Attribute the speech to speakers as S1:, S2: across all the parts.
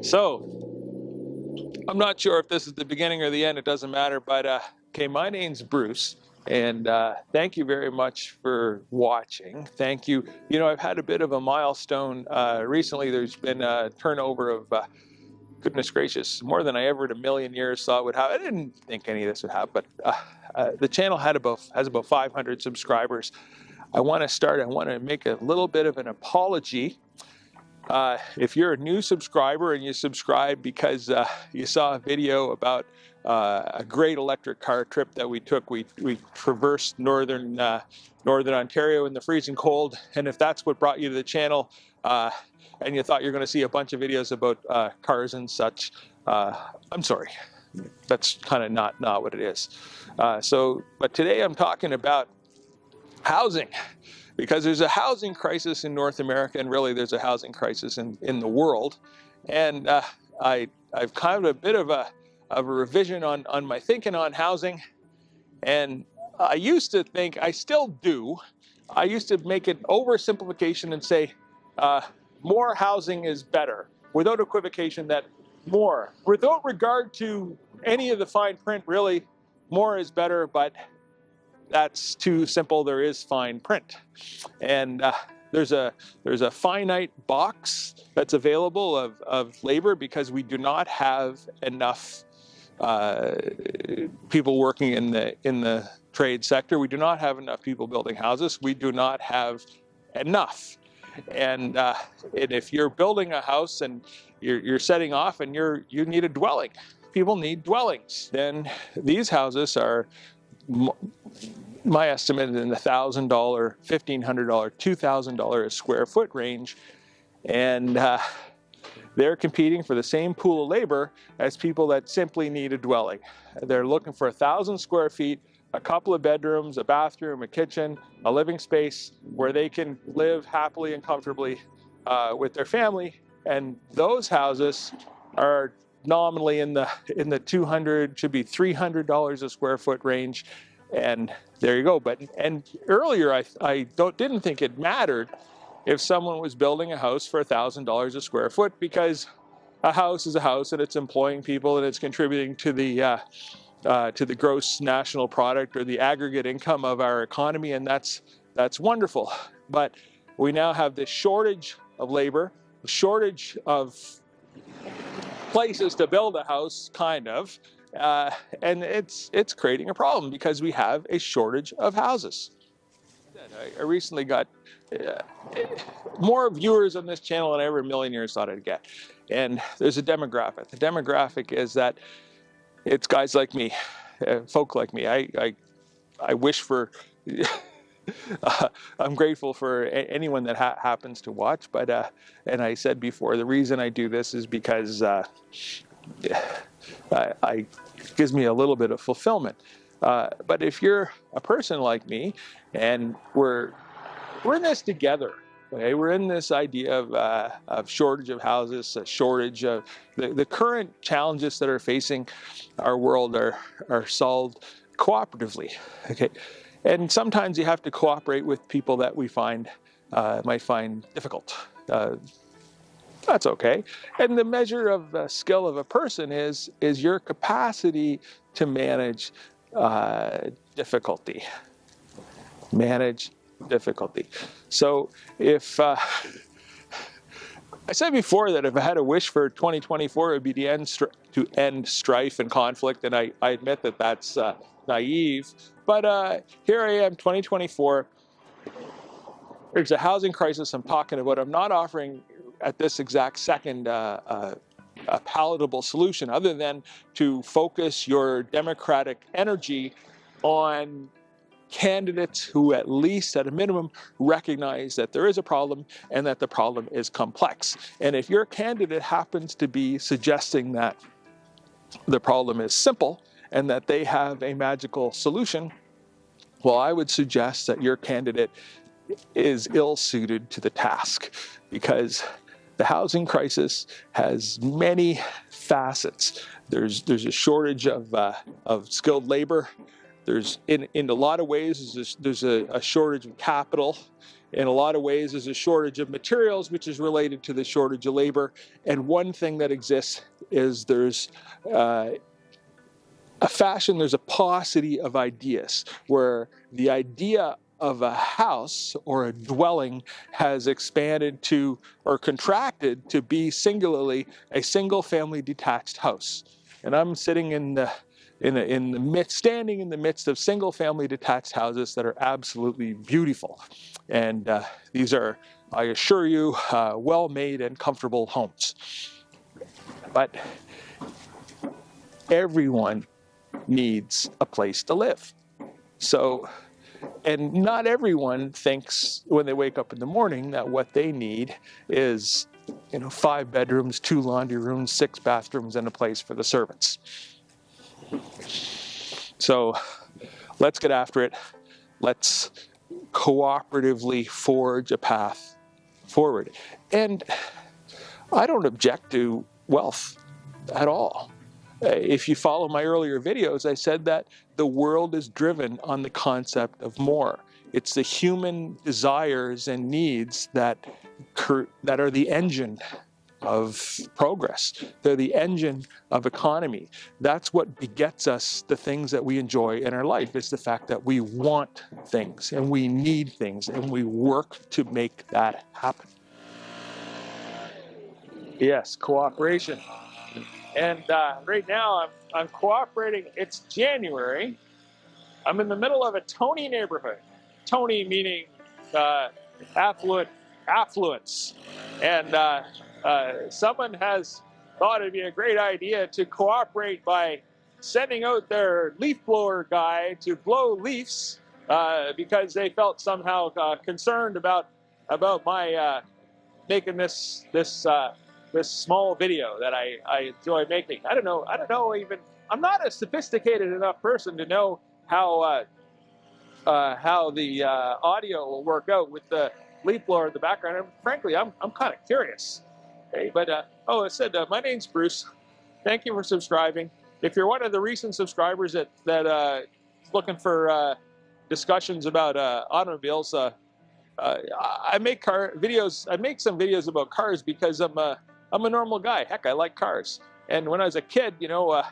S1: So, I'm not sure if this is the beginning or the end, it doesn't matter, but okay, my name's Bruce, and thank you very much for watching. Thank you. You know, I've had a bit of a milestone recently. There's been a turnover of, goodness gracious, more than I ever in a million years thought would happen. I didn't think any of this would happen, but the channel has about 500 subscribers. I want to make a little bit of an apology. If you're a new subscriber and you subscribe because you saw a video about a great electric car trip that we took, we traversed northern Ontario in the freezing cold, and if that's what brought you to the channel, and you thought you're going to see a bunch of videos about cars and such, I'm sorry. That's kind of not what it is. But today I'm talking about housing. Because there's a housing crisis in North America, and really there's a housing crisis in the world. And I've kind of a bit of a revision on my thinking on housing. And I used to think, I still do, I used to make an oversimplification and say more housing is better, without equivocation that more. Without regard to any of the fine print, really, more is better, but that's too simple. There is fine print, and there's a finite box that's available of labor because we do not have enough people working in the trade sector. We do not have enough people building houses. We do not have enough. And if you're building a house and you're setting off and you need a dwelling, people need dwellings. Then these houses are, my estimate, in the $1,000, $1,500, $2,000 a square foot range, and they're competing for the same pool of labor as people that simply need a dwelling. They're looking for 1,000 square feet, a couple of bedrooms, a bathroom, a kitchen, a living space where they can live happily and comfortably with their family. And those houses are nominally in the $200 to be $300 a square foot range, and there you go. And earlier I didn't think it mattered if someone was building a house for $1,000 a square foot, because a house is a house and it's employing people and it's contributing to the gross national product or the aggregate income of our economy, and that's wonderful. But we now have this shortage of labor, a shortage of places to build a house, kind of, and it's creating a problem because we have a shortage of houses. I recently got more viewers on this channel than I ever in a million years thought I'd get, and there's a demographic. The demographic is that it's guys like me, folk like me. I wish for. I'm grateful for anyone that happens to watch, but and I said before, the reason I do this is because it gives me a little bit of fulfillment. But if you're a person like me, and we're in this together, okay? We're in this idea of shortage of houses, a shortage of the current challenges that are facing our world are solved cooperatively, okay? And sometimes you have to cooperate with people that we might find difficult. That's okay. And the measure of the skill of a person is your capacity to manage difficulty. Manage difficulty. So if I said before that if I had a wish for 2024, it would be to end strife and conflict, and I admit that that's naive. But here I am, 2024. There's a housing crisis I'm talking about. I'm not offering at this exact second a palatable solution other than to focus your democratic energy on candidates who, at least at a minimum, recognize that there is a problem and that the problem is complex. And if your candidate happens to be suggesting that the problem is simple and that they have a magical solution, well, I would suggest that your candidate is ill-suited to the task, because the housing crisis has many facets. There's a shortage of skilled labor. There's in a lot of ways there's a shortage of capital, in a lot of ways, there's a shortage of materials, which is related to the shortage of labor. And one thing that exists is there's there's a paucity of ideas, where the idea of a house or a dwelling has expanded to or contracted to be singularly a single family detached house. And I'm sitting standing in the midst of single family detached houses that are absolutely beautiful. And these are, I assure you, well-made and comfortable homes. But everyone needs a place to live. And not everyone thinks when they wake up in the morning that what they need is, 5 bedrooms, 2 laundry rooms, 6 bathrooms, and a place for the servants. So let's get after it. Let's cooperatively forge a path forward. And I don't object to wealth at all. If you follow my earlier videos, I said that the world is driven on the concept of more. It's the human desires and needs that are the engine of progress. They're the engine of economy. That's what begets us the things that we enjoy in our life. It's the fact that we want things and we need things and we work to make that happen. Yes, cooperation. And right now I'm cooperating. It's January. I'm in the middle of a Tony neighborhood. Tony meaning affluence. And someone has thought it'd be a great idea to cooperate by sending out their leaf blower guy to blow leaves because they felt somehow concerned about my making this small video that I enjoy making. I don't know even. I'm not a sophisticated enough person to know how the audio will work out with the leaf blower in the background. And frankly, I'm kind of curious. Okay, but it said my name's Bruce. Thank you for subscribing. If you're one of the recent subscribers that looking for discussions about automobiles, I make videos. I make some videos about cars because I'm a normal guy. Heck, I like cars. And when I was a kid, I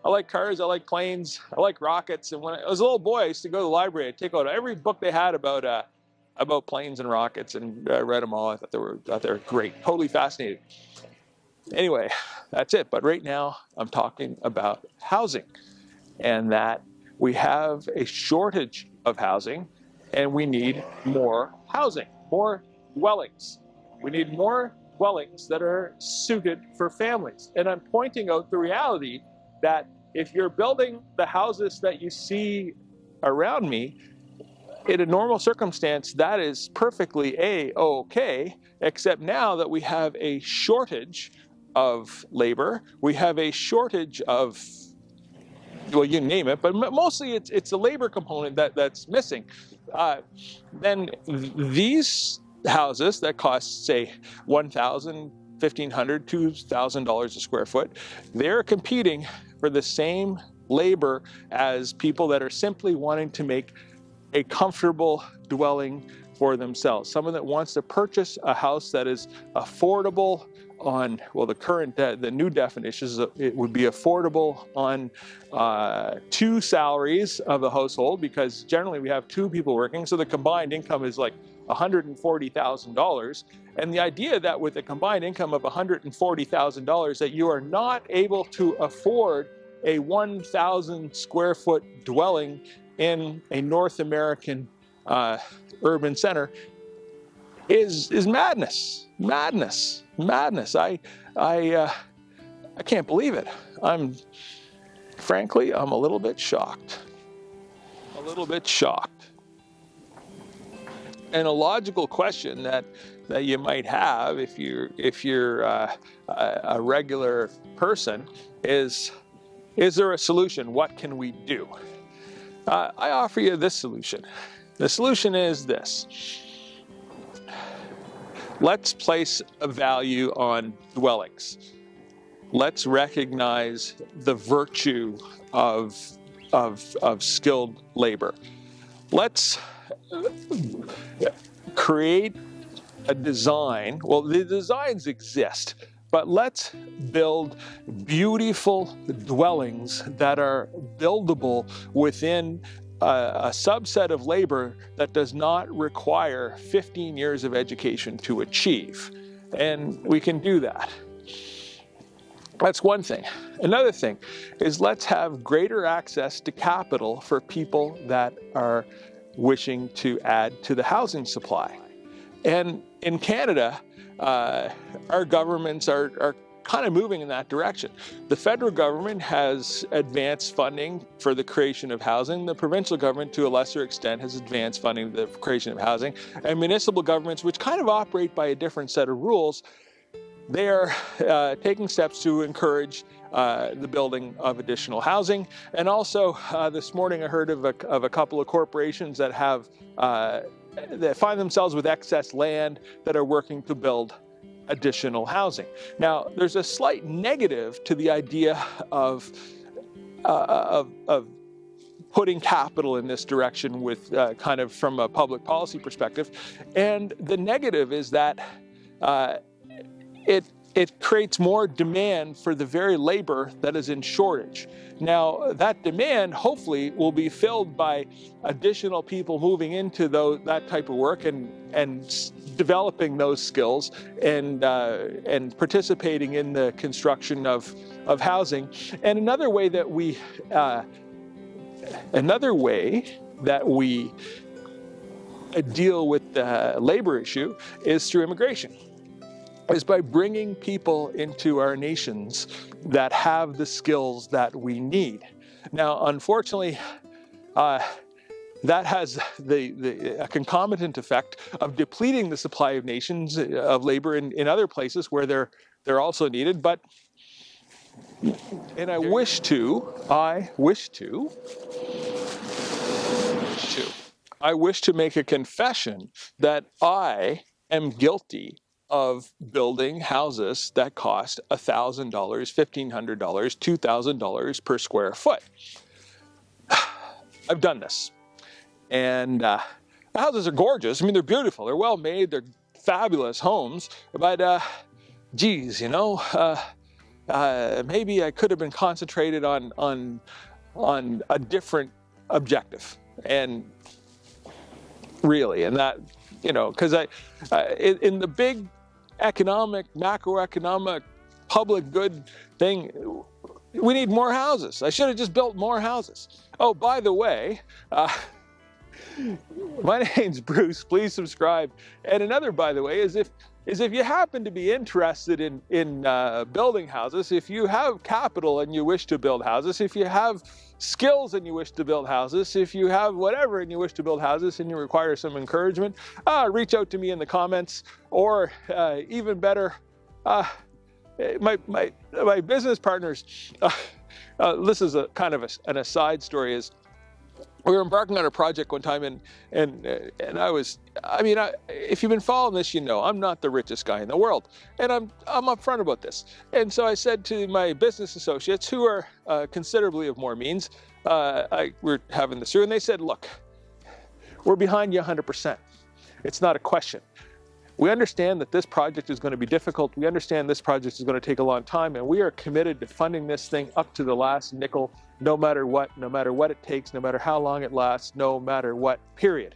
S1: like cars, I like planes, I like rockets. And when I was a little boy, I used to go to the library and take out every book they had about planes and rockets and read them all. I thought they were great, totally fascinating. Anyway, that's it. But right now, I'm talking about housing, and that we have a shortage of housing, and we need more housing, more dwellings. We need more dwellings that are suited for families. And I'm pointing out the reality that if you're building the houses that you see around me, in a normal circumstance, that is perfectly A-okay, except now that we have a shortage of labor, we have a shortage of, well, you name it, but mostly it's the labor component that's missing. Then these houses that cost, say, $1,000, $1,500, $2,000 a square foot, they're competing for the same labor as people that are simply wanting to make a comfortable dwelling for themselves. Someone that wants to purchase a house that is affordable on, well, the new definition is it would be affordable on 2 salaries of the household, because generally we have 2 people working, so the combined income is like $140,000. And the idea that with a combined income of $140,000 that you are not able to afford a 1,000 square foot dwelling in a North American urban center is madness. I can't believe it. I'm a little bit shocked. And a logical question that you might have if you're a regular person is there a solution? What can we do? I offer you this solution. The solution is this. Let's place a value on dwellings. Let's recognize the virtue of skilled labor. Let's create a design. Well, the designs exist, but let's build beautiful dwellings that are buildable within a subset of labor that does not require 15 years of education to achieve. And we can do that. That's one thing. Another thing is let's have greater access to capital for people that are wishing to add to the housing supply. And in Canada, our governments are kind of moving in that direction. The federal government has advanced funding for the creation of housing. The provincial government, to a lesser extent, has advanced funding for the creation of housing. And municipal governments, which kind of operate by a different set of rules, they are taking steps to encourage the building of additional housing. And also, this morning I heard of a couple of corporations that have that find themselves with excess land that are working to build additional housing. Now, there's a slight negative to the idea of putting capital in this direction with kind of from a public policy perspective. And the negative is that it creates more demand for the very labor that is in shortage. Now, that demand hopefully will be filled by additional people moving into that type of work and developing those skills and participating in the construction of housing. And another way that we deal with the labor issue is through immigration. Is by bringing people into our nations that have the skills that we need. Now, unfortunately, that has a concomitant effect of depleting the supply of nations of labor in other places where they're also needed. But, and I wish to make a confession that I am guilty of building houses that cost $1,000, $1,500, $2,000 per square foot. I've done this. And the houses are gorgeous. I mean, they're beautiful. They're well made. They're fabulous homes. But, geez, maybe I could have been concentrated on a different objective. And really, and that, because in the big macroeconomic, public good thing, we need more houses. I should have just built more houses. Oh, by the way, my name's Bruce. Please subscribe. And another, by the way, is if you happen to be interested in building houses, if you have capital and you wish to build houses, if you have skills and you wish to build houses, if you have whatever and you wish to build houses and you require some encouragement, reach out to me in the comments, or even better, my business partners. This is a kind of an aside story. Is we were embarking on a project one time, and if you've been following this, I'm not the richest guy in the world, and I'm upfront about this. And so I said to my business associates, who are considerably of more means, we're having this through, and they said, "Look, we're behind you 100%. It's not a question. We understand that this project is going to be difficult. We understand this project is going to take a long time, and we are committed to funding this thing up to the last nickel, no matter what it takes, no matter how long it lasts, no matter what, period."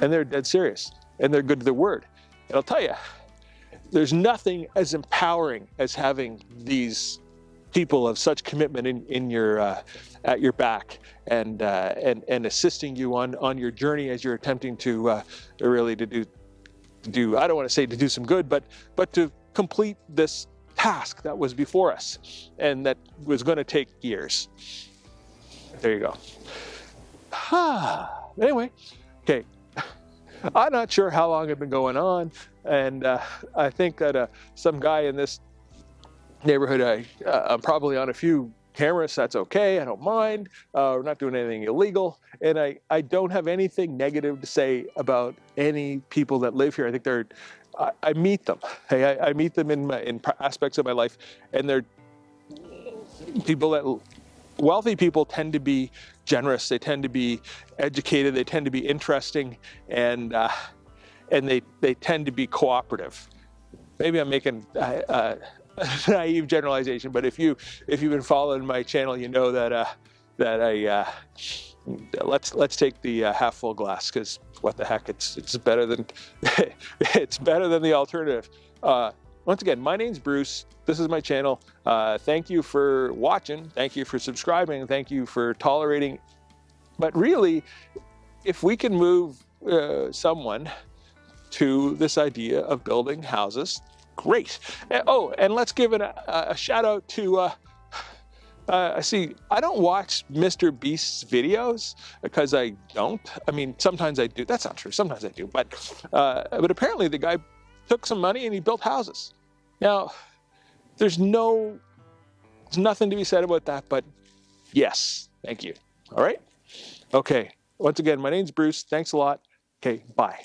S1: And they're dead serious, and they're good to their word. And I'll tell you, there's nothing as empowering as having these people of such commitment in your at your back and assisting you on your journey as you're attempting to really to do I don't want to say to do some good, but to complete this task that was before us and that was going to take years. There you go. Anyway, okay. I'm not sure how long I've been going on, and I think that some guy in this neighborhood, I'm probably on a few cameras. That's okay. I don't mind. We're not doing anything illegal, and I don't have anything negative to say about any people that live here. I think I meet them. Hey, I meet them in aspects of my life, and they're people that wealthy people tend to be generous. They tend to be educated. They tend to be interesting, and they tend to be cooperative. Maybe I'm making a naive generalization, but if you've been following my channel, you know that I let's take the half full glass, because what the heck, it's better than it's better than the alternative. Once again, my name's Bruce. This is my channel. Thank you for watching. Thank you for subscribing. Thank you for tolerating. But really, if we can move someone to this idea of building houses, great. And let's give it a shout out to, I don't watch Mr. Beast's videos, because I don't. I mean, sometimes I do. That's not true. Sometimes I do. But apparently the guy took some money and he built houses. Now, there's nothing to be said about that, but yes, thank you. All right? Okay. Once again, my name's Bruce. Thanks a lot. Okay, bye.